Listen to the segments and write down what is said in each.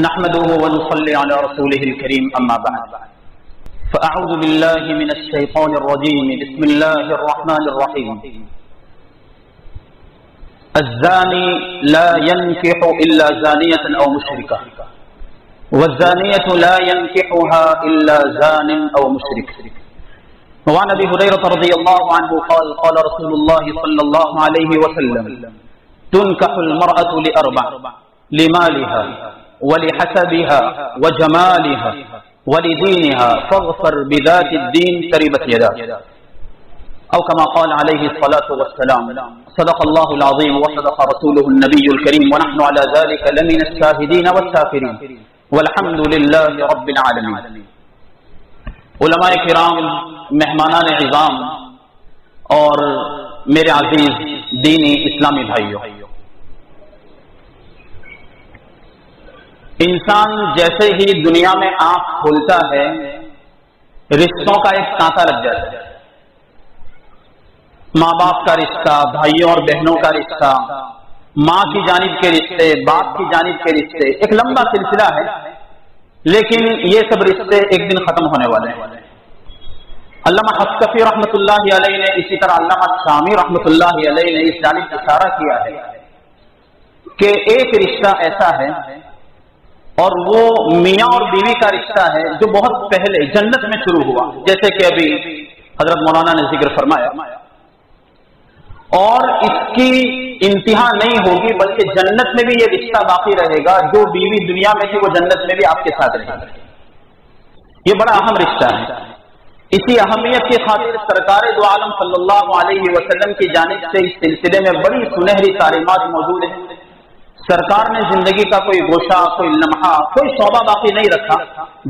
نحمده ونصلي على رسوله الكريم أما بعد فأعوذ بالله من الشيطان الرجيم بسم الله الرحمن الرحيم الزاني لا ينكح إلا زانية أو مشركة والزانية لا ينكحها إلا زان أو مشرك. وعن أبي هريرة رضي الله عنه قال قال رسول الله صلى الله عليه وسلم تنكح المرأة لأربع لمالها ولحسبها وجمالها ولدينها فاظفر بذات الدين تربت يداك أو كما قال عليه الصلاة والسلام. صدق الله العظيم وصدق رسوله النبي الكريم ونحن على ذلك لمن الشاهدين والشاكرين والحمد لله رب العالمين. علماء کرام، مہمانان عظام اور میرے عزیز دینی اسلامی بھائیوں، انسان جیسے ہی دنیا میں آنکھ کھولتا ہے رشتوں کا ایک تانتا لگ جاتا ہے. ماں باپ کا رشتہ، بھائیوں اور بہنوں کا رشتہ، ماں کی جانب کے رشتے، باپ کی جانب کے رشتے، ایک لمبا سلسلہ ہے. لیکن یہ سب رشتے ایک دن ختم ہونے والے ہیں. علامہ حسکفی رحمۃ اللہ علیہ نے، اسی طرح علامہ شامی رحمۃ اللہ علیہ نے اس جانب اشارہ کیا ہے کہ ایک رشتہ ایسا ہے اور وہ میاں اور بیوی کا رشتہ ہے جو بہت پہلے جنت میں شروع ہوا، جیسے کہ ابھی حضرت مولانا نے ذکر فرمایا، اور اس کی انتہا نہیں ہوگی بلکہ جنت میں بھی یہ رشتہ باقی رہے گا. جو بیوی دنیا میں تھی وہ جنت میں بھی آپ کے ساتھ رہے گی. یہ بڑا اہم رشتہ ہے. اسی اہمیت کی خاطر سرکار دو عالم صلی اللہ علیہ وسلم کی جانب سے اس سلسلے میں بڑی سنہری تعلیمات موجود ہیں. سرکار نے زندگی کا کوئی گوشہ، کوئی لمحہ، کوئی شعبہ باقی نہیں رکھا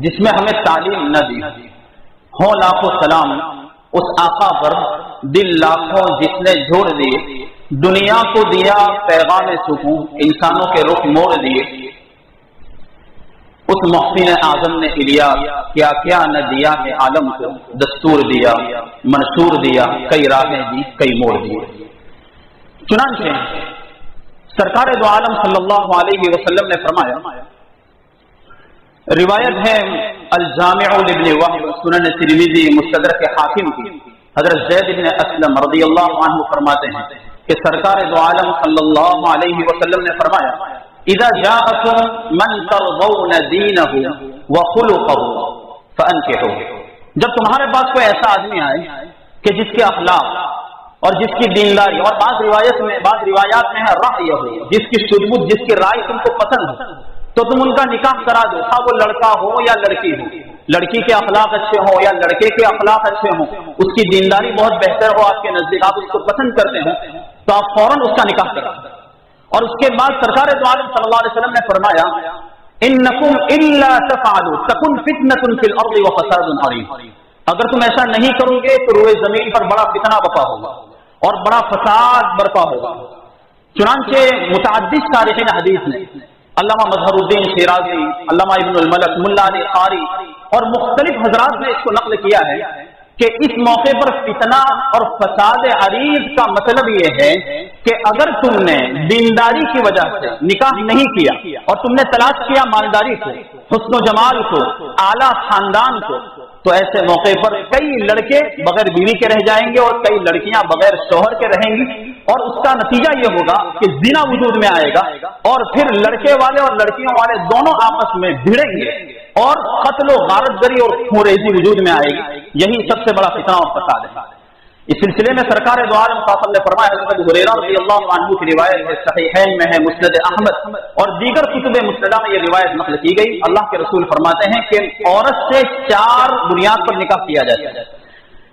جس میں ہمیں تعلیم نہ دی ہو. لاکھوں سلام اس آقا پر، دل لاکھوں جس نے جوڑ دیے، دنیا کو دیا پیغام سکون، انسانوں کے رخ موڑ دیے. اس محسن اعظم نے الیاس کیا کیا نہ دیا ہے عالم کو، دستور دیا، منصور دیا، کئی راہیں دی، کئی موڑ دیے. چنانچہ سرکار دو عالم صلی اللہ علیہ وسلم نے فرمایا، روایت ہے الجامع لابن وهب سنن ترمذی مستدرک حاکم کی، حضرت زید بن اسلم رضی اللہ عنہ فرماتے ہیں کہ سرکار دو عالم صلی اللہ علیہ وسلم نے فرمایا اذا جاءكم من ترضون دینه وخلقه فانكحوه. جب تمہارے پاس کوئی ایسا آدمی آئے کہ جس کے اخلاق اور جس کی دینداری، اور بعض روایات میں ہے رائے ہو، جس کی سجبت، جس کی رائے تم کو پسند ہو تو تم ان کا نکاح کرا دو. خواہ وہ لڑکا ہو یا لڑکی ہو، لڑکی کے اخلاق اچھے ہوں یا لڑکے کے اخلاق اچھے ہوں، اس کی دینداری بہت بہتر ہو آپ کے نزدیک، آپ اس کو پسند کرتے ہیں تو آپ فوراً اس کا نکاح کرا دو. اور اس کے بعد سرکار دو عالم صلی اللہ علیہ وسلم نے فرمایا انکم الا تفعلوا تکن فتنۃ فی الارض وفساد عظیم. اگر تم ایسا نہیں کرو گے تو روئے زمین پر بڑا فتنہ برپا ہوگا اور بڑا فساد برپا ہوگا. چنانچہ متعدد تاریخین حدیث نے، علامہ مظہر الدین شیرازی، علامہ ابن الملک، ملا علی قاری اور مختلف حضرات نے اس کو نقل کیا ہے کہ اس موقع پر فتنہ اور فساد عریض کا مطلب یہ ہے کہ اگر تم نے دینداری کی وجہ سے نکاح نہیں کیا اور تم نے تلاش کیا مالداری کو، حسن و جمال کو، اعلیٰ خاندان کو، تو ایسے موقع پر کئی لڑکے بغیر بیوی کے رہ جائیں گے اور کئی لڑکیاں بغیر شوہر کے رہیں گی، اور اس کا نتیجہ یہ ہوگا کہ زنا وجود میں آئے گا اور پھر لڑکے والے اور لڑکیوں والے دونوں آپس میں بھیڑیں گے اور قتل و غارت گری اور خونریزی وجود میں آئے گی. یہی سب سے بڑا فتنہ اور فساد ہے. اس سلسلے میں سرکار دو عالم صلی اللہ علیہ وسلم نے فرمایا، حضرت ابو ہریرہ رضی اللہ عنہ کی روایت ہے، صحیحین میں ہے، مسند احمد اور دیگر کتب مسندہ میں یہ روایت نقل کی گئی. اللہ کے رسول فرماتے ہیں کہ عورت سے 4 بنیاد پر نکاح کیا جاتا ہے.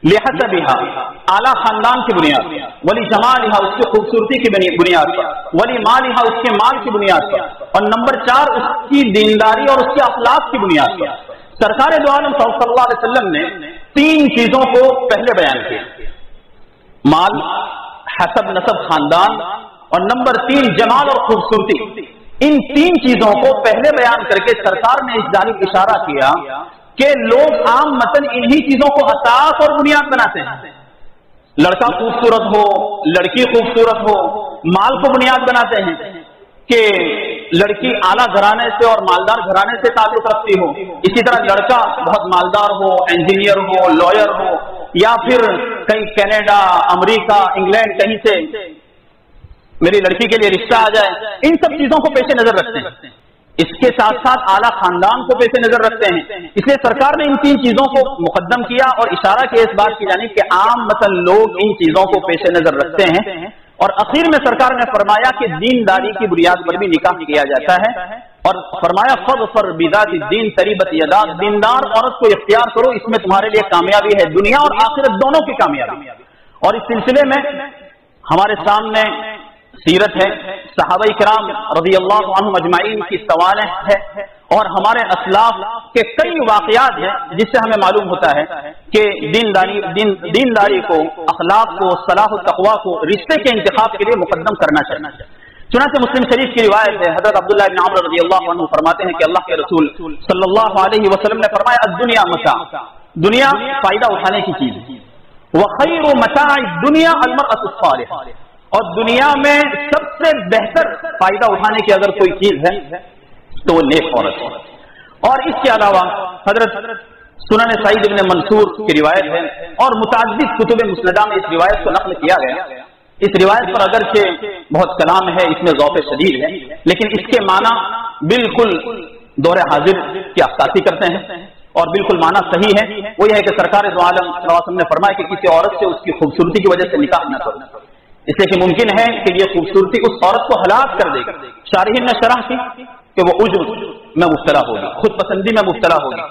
لحسبها اعلیٰ خاندان کی بنیاد پر، ولی جمالها اس کی خوبصورتی کی بنیاد پر، ولی مالها اس کے مال کی بنیاد پر، اور نمبر 4 اس کی دینداری اور اس کے اخلاق کی بنیاد پر. سرکار دو عالم صلی اللہ علیہ وسلم نے 3 چیزوں کو پہلے بیان کیا، مال، حسب نسب خاندان، اور نمبر 3 جمال اور خوبصورتی. ان 3 چیزوں کو پہلے بیان کر کے سرکار نے اس جانب اشارہ کیا کہ لوگ عام متن انہی چیزوں کو اساس اور بنیاد بناتے ہیں. لڑکا خوبصورت ہو، لڑکی خوبصورت ہو، مال کو بنیاد بناتے ہیں کہ لڑکی اعلیٰ گھرانے سے اور مالدار گھرانے سے تعلق رکھتی ہو، اسی طرح لڑکا بہت مالدار ہو، انجینئر ہو، لائر ہو، یا پھر کہیں کینیڈا، امریکہ، انگلینڈ کہیں سے میری لڑکی کے لیے رشتہ آ جائے، ان سب چیزوں کو پیش نظر رکھتے ہیں۔ اس کے ساتھ ساتھ اعلیٰ خاندان کو پیش نظر رکھتے ہیں، اس لیے سرکار نے ان تین چیزوں کو مقدم کیا اور اشارہ کیا اس بات کی جانب کہ عام مثلا لوگ ان چیزوں کو پیش نظر رکھتے ہیں، اور اخیر میں سرکار نے فرمایا کہ دینداری کی بنیاد پر بھی نکاح کیا جاتا ہے، اور فرمایا فظفر بذات الدین تریبت یداک، دیندار عورت کو اختیار کرو، اس میں تمہارے لیے کامیابی ہے، دنیا اور آخرت دونوں کی کامیابی۔ اور اس سلسلے میں ہمارے سامنے سیرت ہے، صحابہ کرام رضی اللہ عنہم اجمعین کی سوانح ہے، اور ہمارے اسلاف کے کئی واقعات ہیں جس سے ہمیں معلوم ہوتا ہے کہ دینداری کو، اخلاق کو، صلاح و تقویٰ کو رشتے کے انتخاب کے لیے مقدم کرنا چاہیے۔ چنانچہ مسلم شریف کی روایت ہے، حضرت عبداللہ بن عمر رضی اللہ عنہ فرماتے ہیں کہ اللہ کے رسول صلی اللہ علیہ وسلم نے فرمایا الدنیا متاع، دنیا فائدہ اٹھانے کی چیز ہے، وخیر متاع الدنیا المرأة الصالحہ، اور دنیا میں سب سے بہتر فائدہ اٹھانے کی اگر کوئی چیز ہے تو وہ نیک عورت ہے۔ اور اس کے علاوہ حضرت سنن سعید بن منصور کی روایت ہے، اور متعدد کتب مسندہ میں اس روایت کو نقل کیا گیا۔ اس روایت پر اگرچہ بہت کلام ہے، اس میں ذوق شدید ہے، لیکن اس کے معنی بالکل دور حاضر کی عکاسی کرتے ہیں، اور بالکل معنی صحیح ہے۔ وہ یہ ہے کہ سرکار دو عالم صلی اللہ علیہ وسلم نے فرمایا کہ کسی عورت سے اس کی خوبصورتی کی وجہ سے نکاح نہ کرو، اس لیے کہ ممکن ہے کہ یہ خوبصورتی اس عورت کو ہلاک کر دے گا۔ شارحین نے شرح کی کہ وہ عجب میں مبتلا ہوگی، خود پسندی میں مبتلا ہوگی،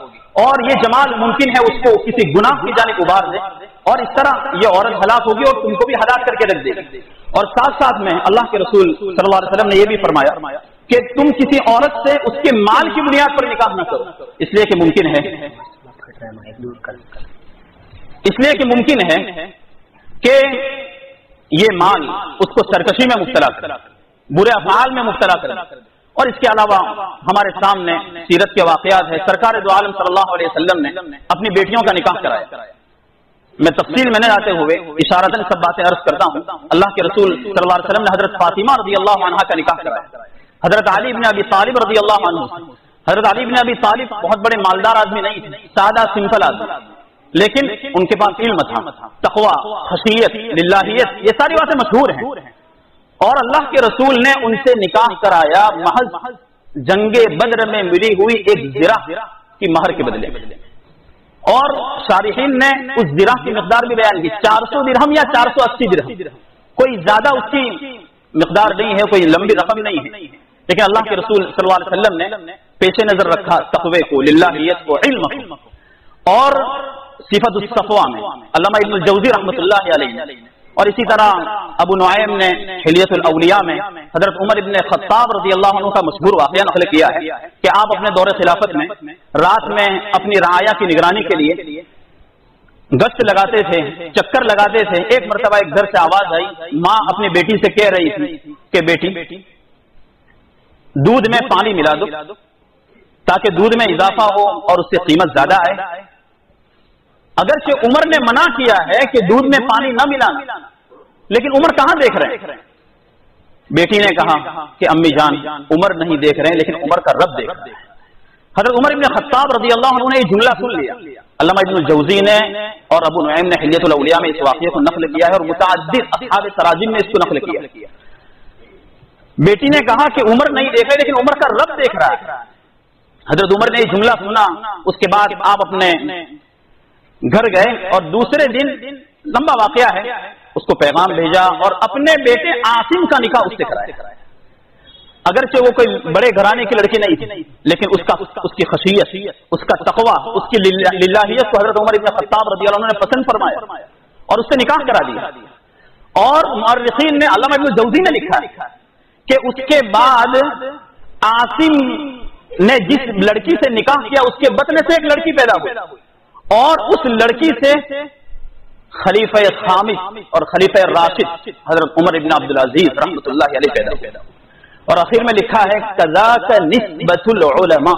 اور یہ جمال ممکن ہے اس کو کسی گناہ کی جانب ابھار دے، اور اس طرح یہ عورت ہلاک ہوگی اور تم کو بھی ہلاک کر کے رکھ دے گی۔ اور ساتھ ساتھ میں اللہ کے رسول صلی اللہ علیہ وسلم نے یہ بھی فرمایا کہ تم کسی عورت سے اس کے مال کی بنیاد پر نکاح نہ کرو، اس لیے کہ ممکن ہے کہ یہ مال اس کو سرکشی میں مبتلا کر، برے افعال میں مبتلا کر۔ اور اس کے علاوہ ہمارے سامنے سیرت کے واقعات ہے، سرکار دو عالم صلی اللہ علیہ وسلم نے اپنی بیٹیوں کا نکاح کرایا۔ میں تفصیل میں نہ جاتے ہوئے اشارتاً سب باتیں عرض کرتا ہوں۔ اللہ کے رسول صلی اللہ علیہ وسلم نے حضرت فاطمہ رضی اللہ عنہا کا نکاح کرایا، حضرت علی بن ابی طالب رضی اللہ عنہ۔ حضرت علی بن ابی طالب بہت بڑے مالدار آدمی نہیں تھے، سادہ سمپل آدمی، لیکن ان کے پاس علم تھا، تقویٰ، خشیت، للہیت، یہ ساری باتیں مشہور ہیں، اور اللہ کے رسول نے ان سے نکاح کرایا محض جنگ بدر میں ملی ہوئی ایک زرہ کی مہر کے بدلے میں۔ اور شارحین نے اس زرہ کی مقدار بھی بیان کی، 400 درہم یا 480 درہم، کوئی زیادہ اس کی مقدار نہیں ہے، کوئی لمبی رقم نہیں ہے، لیکن اللہ کے رسول صلی اللہ علیہ وسلم نے پیش نظر رکھا تقوی کو، للہیت کو، علم کو۔ اور صفت الصفوہ میں علامہ ابن الجوزی رحمۃ اللہ علیہ، اور اسی طرح ابو نعیم نے حلیۃ الاولیاء میں حضرت عمر ابن خطاب رضی اللہ عنہ کا مشہور واقعہ نقل کیا ہے کہ آپ اپنے دور خلافت میں رات میں اپنی رعایا کی نگرانی کے لیے گشت لگاتے تھے، چکر لگاتے تھے۔ ایک مرتبہ ایک گھر سے آواز آئی، ماں اپنی بیٹی سے کہہ رہی تھی کہ بیٹی دودھ میں پانی ملا دو تاکہ دودھ میں اضافہ ہو اور اس سے قیمت زیادہ آئے۔ اگرچہ عمر نے منع کیا ہے کہ دودھ میں پانی نہ ملانا، لیکن عمر کہاں دیکھ رہے ہیں؟ بیٹی نے کہا کہ امی جان عمر نہیں دیکھ رہے ہیں، لیکن عمر کا رب دیکھ رہا ہے۔ حضرت عمر ابن خطاب رضی اللہ عنہ نے یہ جملہ سن لیا۔ علامہ ابن الجوزی نے اور ابو نعیم نے حلیۃ الاولیاء میں اس واقعے کو نقل کیا ہے، اور متعدد اصحاب تراجم نے اس کو نقل کیا۔ بیٹی نے کہا کہ عمر نہیں دیکھ رہے، لیکن عمر کا رب دیکھ رہا ہے۔ حضرت عمر نے یہ جملہ سنا، اس کے بعد آپ اپنے گھر گئے اور دوسرے دن، لمبا واقعہ ہے، اس کو پیغام بھیجا اور اپنے بیٹے عاصم کا نکاح اس سے کرایا۔ اگرچہ وہ کوئی بڑے گھرانے کی لڑکی نہیں تھی، لیکن اس کی خشیت، اس کا تقویٰ، اس کی للہیت کو حضرت عمر بن خطاب رضی اللہ عنہ نے پسند فرمایا اور اس سے نکاح کرا دیا۔ اور مؤرخین نے، علامہ ابن الجوزی نے لکھا کہ اس کے بعد عاصم نے جس لڑکی سے نکاح کیا اس کے بطن سے ایک لڑکی پیدا ہوئی، اور اس لڑکی سے خلیفہ خامس اور خلیفہ راشد حضرت عمر ابن عبدالعزیز رحمۃ اللہ علیہ پیدا ہوئے۔ اور آخر میں لکھا ہے کذاک نسبۃ العلماء،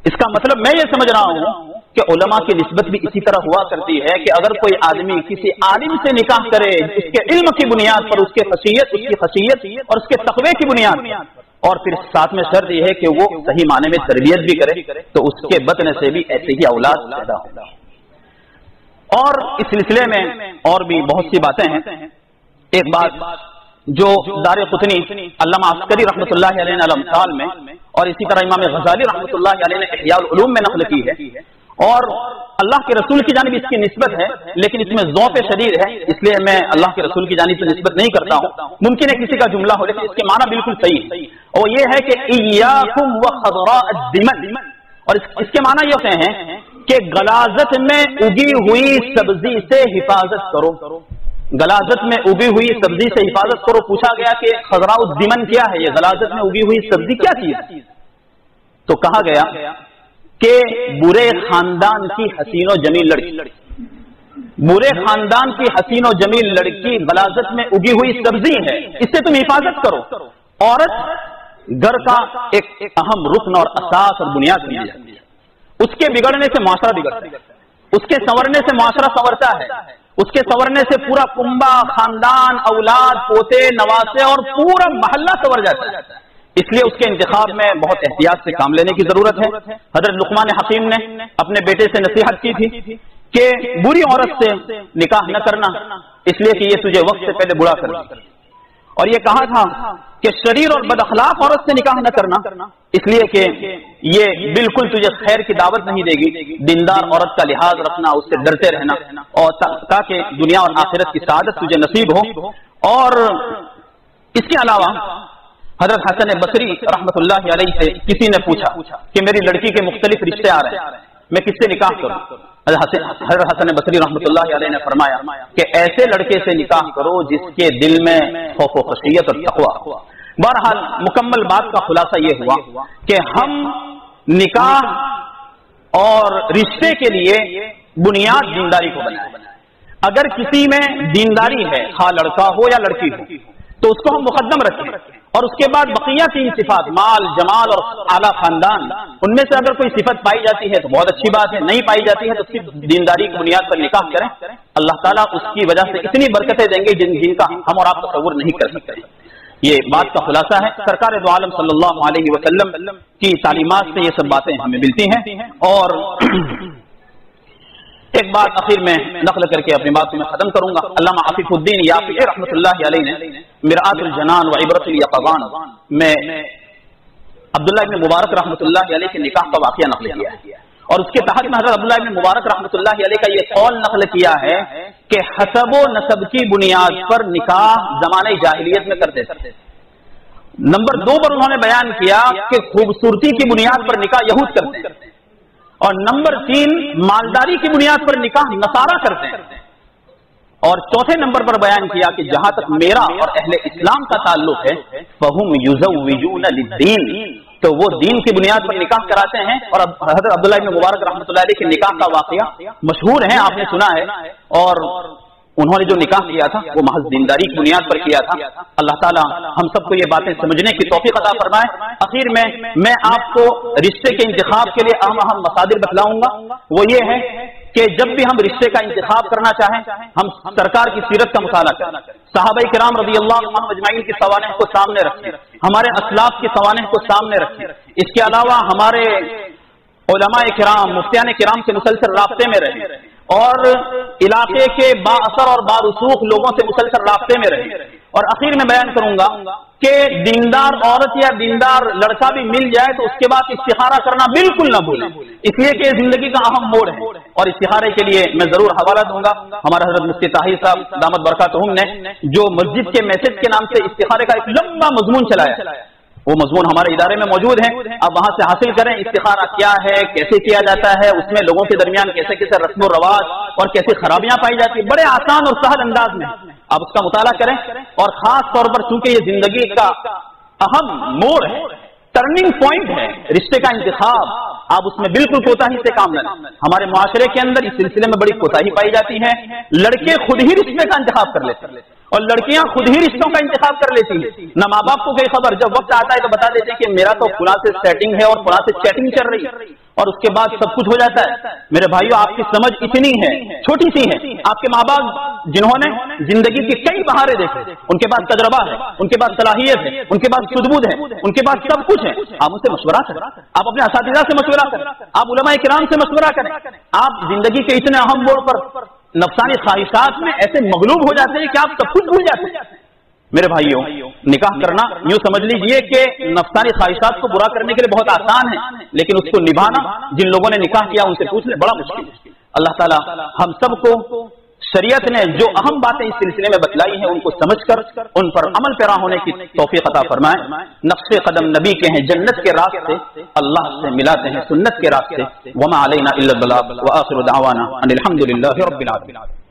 اس کا مطلب میں یہ سمجھ رہا ہوں کہ علماء کی نسبت بھی اسی طرح ہوا کرتی ہے کہ اگر کوئی آدمی کسی عالم سے نکاح کرے اس کے علم کی بنیاد پر، اس کی خشیت اور اس کے تقوی کی بنیاد پر، اور پھر ساتھ میں شرط یہ ہے کہ وہ صحیح معنی میں تربیت بھی کرے تو اس کے بطن سے بھی ایسے ہی اولاد پیدا ہوگا. اور اس سلسلے میں اور بھی بہت سی باتیں ہیں. ایک بات جو دار قطنی علامہ عسکری رحمۃ اللہ علیہ نے الامثال میں اور اسی طرح امام غزالی رحمۃ اللہ علیہ نے احیاء العلوم میں نقل کی ہے، اور اللہ کے رسول کی جانب اس کی نسبت ہے لیکن اس میں ذوق شدید ہے، اس لیے میں اللہ کے رسول کی جانب سے نسبت نہیں کرتا ہوں. ممکن ہے کسی کا جملہ ہو لیکن اس کے معنی بالکل صحیح ہے، اور یہ ہے کہ ایاکم وخضراء الدمن، اور اس کے معنی یہ ہوتے ہیں کہ غلاظت میں اگی ہوئی سبزی سے حفاظت کرو. غلاظت میں اگی ہوئی سبزی سے حفاظت کرو. پوچھا گیا کہ خضراء الدمن کیا ہے، یہ غلاظت میں اگی ہوئی سبزی کیا چیز؟ تو کہا گیا کہ برے خاندان کی حسین و جمیل لڑکی، برے خاندان کی حسین و جمیل لڑکی غلاظت میں اگی ہوئی سبزی ہے، اس سے تم حفاظت کرو. عورت گھر کا ایک اہم رکن اور اساس اور بنیاد بنی جاتی ہے. اس کے بگڑنے سے معاشرہ بگڑتا ہے، اس کے سنورنے سے معاشرہ سنورتا ہے، اس کے سنورنے سے پورا کنبہ، خاندان، اولاد، پوتے، نواسے اور پورا محلہ سنور جاتا ہے. اس لیے اس کے انتخاب میں بہت احتیاط سے کام لینے کی ضرورت ہے. حضرت لقمان حکیم نے اپنے بیٹے سے نصیحت کی تھی کہ بری عورت سے نکاح نہ کرنا، اس لیے کہ یہ تجھے وقت سے پہلے بڑا کر دے، اور یہ کہا تھا کہ شریر اور بد اخلاق عورت سے نکاح نہ کرنا، اس لیے کہ یہ بالکل تجھے خیر کی دعوت نہیں دے گی. دیندار عورت کا لحاظ رکھنا، اس سے ڈرتے رہنا، اور تاکہ دنیا اور آخرت کی سعادت تجھے نصیب ہو. اور اس کے علاوہ حضرت حسن بصری رحمۃ اللہ علیہ سے کسی نے پوچھا کہ میری لڑکی کے مختلف رشتے آ رہے ہیں، میں کس سے نکاح کروں؟ حضرت حسن بصری رحمۃ اللہ علیہ نے فرمایا کہ ایسے لڑکے سے نکاح کرو جس کے دل میں خوف و خشیت اور تقویٰ. بہرحال مکمل بات کا خلاصہ یہ ہوا کہ ہم نکاح اور رشتے کے لیے بنیاد دینداری کو بنائیں. اگر کسی میں دینداری ہے، خواہ لڑکا ہو یا لڑکی ہو، تو اس کو ہم مقدم رکھیں، اور اس کے بعد بقیہ تین صفات، مال، جمال اور اعلیٰ خاندان، ان میں سے اگر کوئی صفت پائی جاتی ہے تو بہت اچھی بات ہے، نہیں پائی جاتی ہے تو صرف دینداری کی بنیاد پر نکاح کریں. اللہ تعالیٰ اس کی وجہ سے اتنی برکتیں دیں گے جن کا ہم اور آپ تصور نہیں کر سکتے. یہ بات کا خلاصہ ہے. سرکار دو عالم صلی اللہ علیہ وسلم کی تعلیمات سے یہ سب باتیں ہمیں ملتی ہیں. اور ایک بات آخر میں نقل کر کے اپنی بات کو میں ختم کروں گا. علامہ عفیف الدین یافعی رحمۃ اللہ علیہ نے مرآت الجنان و عبرۃ الیقظان میں عبداللہ ابن مبارک رحمۃ اللہ علیہ کے نکاح کا واقعہ نقل کیا ہے، اور اس کے تحت میں حضرت عبداللہ ابن مبارک رحمۃ اللہ علیہ کا یہ قول نقل کیا ہے کہ حسب و نسب کی بنیاد پر نکاح زمانہ جاہلیت میں کرتے تھے. نمبر 2 پر انہوں نے بیان کیا کہ خوبصورتی کی بنیاد پر نکاح یہود کرتے ہیں، اور نمبر 3 مالداری کی بنیاد پر نکاح نصارہ کرتے ہیں، اور چوتھے نمبر پر بیان کیا کہ جہاں تک میرا اور اہل اسلام کا تعلق ہے فہم یزوجون للدین، تو وہ دین کی بنیاد پر نکاح کراتے ہیں. اور حضرت عبداللہ ابن مبارک رحمۃ اللہ علیہ کے نکاح کا واقعہ مشہور ہے، آپ نے سنا ہے، اور انہوں نے جو نکاح کیا تھا وہ محض دینداری کی بنیاد پر کیا تھا. اللہ تعالیٰ ہم سب کو یہ باتیں سمجھنے کی توفیق عطا فرمائے. آخر میں آپ کو رشتے کے انتخاب کے لیے اہم مصادر بتلاؤں گا. وہ یہ ہے کہ جب بھی ہم رشتے کا انتخاب کرنا چاہیں ہم سرکار کی سیرت کا مطالعہ کریں، صحابہ کرام رضی اللہ عنہم اجمعین کی سوانح کو سامنے رکھیں، ہمارے اسلاف کی سوانح کو سامنے رکھیں. اس کے علاوہ ہمارے علماء کرام، مفتیان کرام سے مسلسل رابطے میں رہیں، اور علاقے کے با اثر اور بارسوخ لوگوں سے مسلسل رابطے میں رہیں. اور اخیر میں بیان کروں گا کہ دیندار عورت یا دیندار لڑکا بھی مل جائے تو اس کے بعد استخارہ کرنا بالکل نہ بھولیں، اس لیے کہ زندگی کا اہم موڑ ہے. اور استخارے کے لیے میں ضرور حوالہ دوں گا. ہمارا حضرت مفتی طاہر صاحب دامت برکاتہم نے جو مسجد کے میسج کے نام سے استخارے کا ایک لمبا مضمون چلایا، وہ مضمون ہمارے ادارے میں موجود ہے، آپ وہاں سے حاصل کریں. استخارہ کیا ہے، کیسے کیا جاتا ہے، اس میں لوگوں کے درمیان کیسے کیسے رسم و رواج اور کیسے خرابیاں پائی جاتی ہیں، بڑے آسان اور سہل انداز میں آپ اس کا مطالعہ کریں. اور خاص طور پر چونکہ یہ زندگی کا اہم موڑ ہے، ٹرننگ پوائنٹ ہے رشتے کا انتخاب، آپ اس میں بالکل کوتاہی سے کام لیں. ہمارے معاشرے کے اندر اس سلسلے میں بڑی کوتاہی پائی جاتی ہے. لڑکے خود ہی رشتے کا انتخاب کر لیتے ہیں اور لڑکیاں خود ہی رشتوں کا انتخاب کر لیتی ہیں. نہ ماں باپ کو کوئی خبر، جب وقت آتا ہے تو بتا دیتے ہیں کہ میرا تو فلاں سے سیٹنگ ہے اور فلاں سے چیٹنگ چل رہی ہے، اور اس کے بعد سب کچھ ہو جاتا ہے. میرے بھائیو، آپ کی سمجھ اتنی ہے، چھوٹی سی ہے، آپ کے ماں باپ جنہوں نے زندگی کی کئی بہاریں دیکھیں، ان کے پاس تجربہ ہے، ان کے پاس صلاحیت ہے، ان کے پاس سدبود ہے، ان کے پاس سب کچھ ہے، آپ ان سے مشورہ کریں، آپ اپنے اساتذہ سے مشورہ کریں، آپ علماء کرام سے مشورہ کریں۔ آپ زندگی کے اتنے اہم موڑ پر نفسانی خواہشات میں ایسے مغلوب ہو جاتے ہیں کہ آپ سب کچھ بھول جاتے ہیں۔ میرے بھائیوں، نکاح کرنا یوں سمجھ لیجئے کہ نفسانی خواہشات کو برا کرنے کے لیے بہت آسان ہے، لیکن اس کو نبھانا جن لوگوں نے نکاح کیا ان سے پوچھ لیں، بڑا مشکل ہے۔ اللہ تعالی ہم سب کو شریعت نے جو اہم باتیں اس سلسلے میں بتلائی ہیں ان کو سمجھ کر ان پر عمل پیرا ہونے کی توفیق عطا فرمائے۔ نقش قدم نبی کے ہیں، جنت کے راستے اللہ سے ملاتے ہیں، سنت کے راستے۔ وما علینا الا البلاغ وآخر دعوانا ان الحمد للہ رب العالمین۔